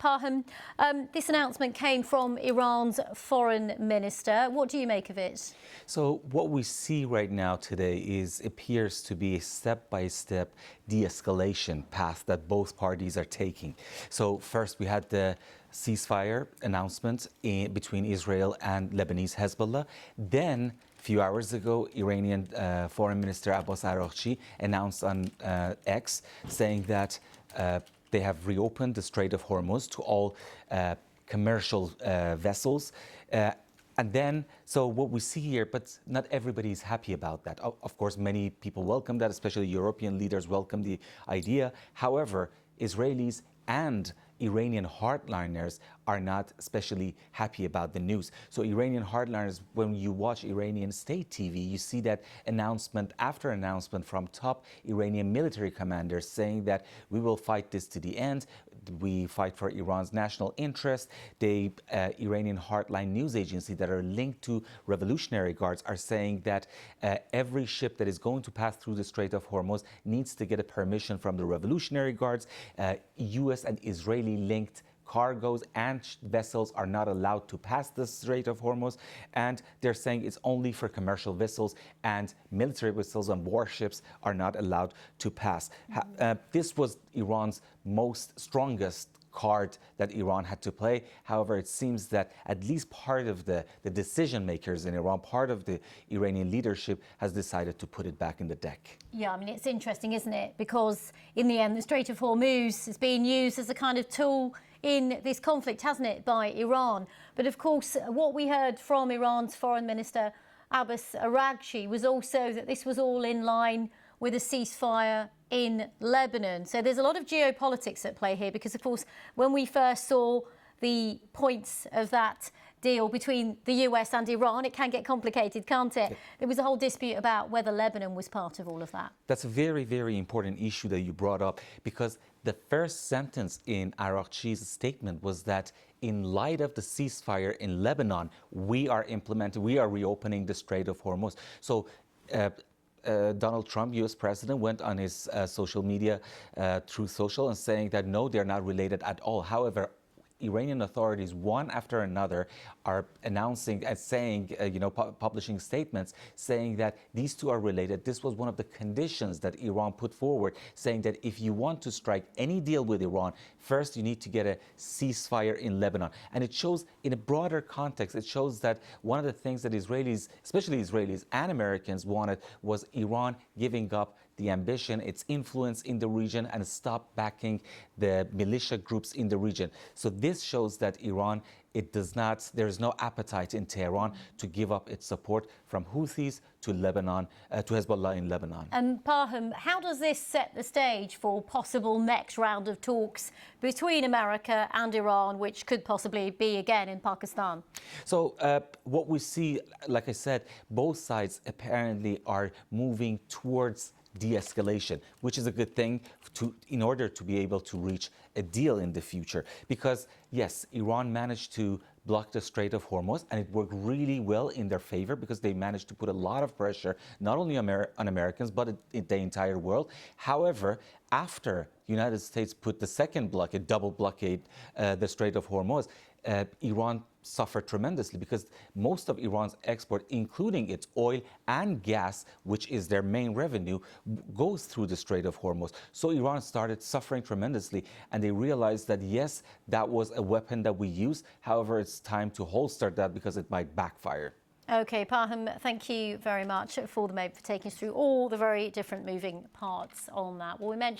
Parham, this announcement came from Iran's foreign minister. What do you make of it? So what we see right now today appears to be a step-by-step de-escalation path that both parties are taking. So first we had the ceasefire announcement between Israel and Lebanese Hezbollah. Then a few hours ago, Iranian Foreign Minister Abbas Araghchi announced on X saying that they have reopened the Strait of Hormuz to all commercial vessels. And then, so what we see here, but not everybody is happy about that. Of course, many people welcome that, especially European leaders welcome the idea. However, Israelis and Iranian hardliners are not especially happy about the news. So Iranian hardliners, when you watch Iranian state TV, you see that announcement after announcement from top Iranian military commanders saying that we will fight this to the end. We fight for Iran's national interest. The Iranian hardline news agency that are linked to Revolutionary Guards are saying that every ship that is going to pass through the Strait of Hormuz needs to get a permission from the Revolutionary Guards. U.S. and Israeli linked cargoes and vessels are not allowed to pass the Strait of Hormuz, and they're saying it's only for commercial vessels, and military vessels and warships are not allowed to pass. This was Iran's strongest card that Iran had to play. However, it seems that at least part of the decision makers in Iran, part of the Iranian leadership has decided to put it back in the deck. Yeah, I mean, it's interesting, isn't it? Because in the end, the Strait of Hormuz is being used as a kind of tool in this conflict, hasn't it, by Iran? But of course, what we heard from Iran's foreign minister, Abbas Araghchi, was also that this was all in line with a ceasefire in Lebanon. So there's a lot of geopolitics at play here because, of course, when we first saw the points of that deal between the US and Iran, it can get complicated, can't it? There was a whole dispute about whether Lebanon was part of all of that. That's a very, very important issue that you brought up, because the first sentence in Araghchi's statement was that in light of the ceasefire in Lebanon, we are reopening the Strait of Hormuz. So Donald Trump, U.S. president, went on his social media, Truth Social, and saying that no, they're not related at all. However, Iranian authorities, one after another, are announcing and saying, publishing statements saying that these two are related. This was one of the conditions that Iran put forward, saying that if you want to strike any deal with Iran, first you need to get a ceasefire in Lebanon. And it shows, in a broader context, it shows that one of the things that Israelis, especially Israelis and Americans, wanted was Iran giving up the ambition, its influence in the region, and stop backing the militia groups in the region. So this shows that Iran, there is no appetite in Tehran to give up its support from Houthis to Lebanon, to Hezbollah in Lebanon. And Parham, how does this set the stage for possible next round of talks between America and Iran, which could possibly be again in Pakistan? So what we see, like I said, both sides apparently are moving towards de-escalation, which is a good thing in order to be able to reach a deal in the future. Because yes, Iran managed to block the Strait of Hormuz, and it worked really well in their favor because they managed to put a lot of pressure not only on Americans but in the entire world. However, after the United States put the second blockade, double blockade, the Strait of Hormuz, Iran suffered tremendously because most of Iran's export, including its oil and gas, which is their main revenue, goes through the Strait of Hormuz. So Iran started suffering tremendously, and they realized that yes, that was a weapon that we use. However, it's time to holster that because it might backfire. Okay, Parham, thank you very much for taking us through all the very different moving parts on that. Well, we mentioned